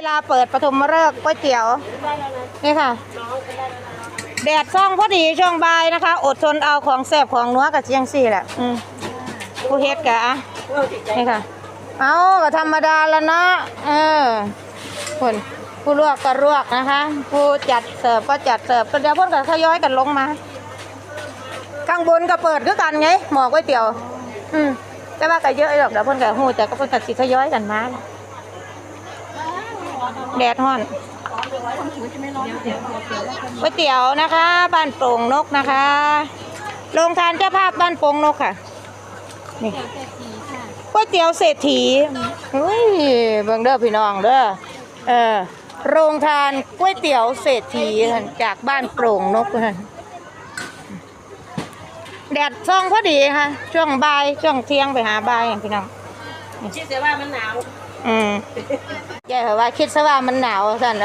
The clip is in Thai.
ลาเปิดปฐมฤกษ์ก๋วยเตี๋ยวนี่ค่ะแดดซ่องพอดีช่วงบ่ายนะคะอดทนเอาของแซ่บของนัวกับเจียงซี่แหละผู้เฮ็ดกะนี่ค่ะเอาก็ธรรมดาแล้วเนาะคนผู้ลวกก็ลวกนะคะผู้จัดเสิร์ฟก็จัดเสิร์ฟเดี๋ยวพวกก็ทยอยกันลงมาข้างบนก็เปิดคือกันไงหมอก๋วยเตี๋ยวแต่ว่าก็เยอะหรอกเดี๋ยวพวกก็หูแต่ก็พวกก็สิทยอยกันมาแดดฮ้อนก๋วยเตี๋ยวนะคะบ้านโป่งนกนะคะโรงทานเจ้าภาพบ้านโป่งนกค่ะนี่ก๋วยเตี๋ยวเศรษฐีเฮ้ยเบิ่งเด้อพี่น้องเด้อโรงทานก๋วยเตี๋ยวเศรษฐีจากบ้านโป่งนกค่ะแดดซ่องพอดีค่ะช่วงบ่ายช่วงเที่ยงไปหาบ่ายพี่น้องคิดแต่ว่ามันหนาวแกว่าคิดซะว่ามันหนาวสั่น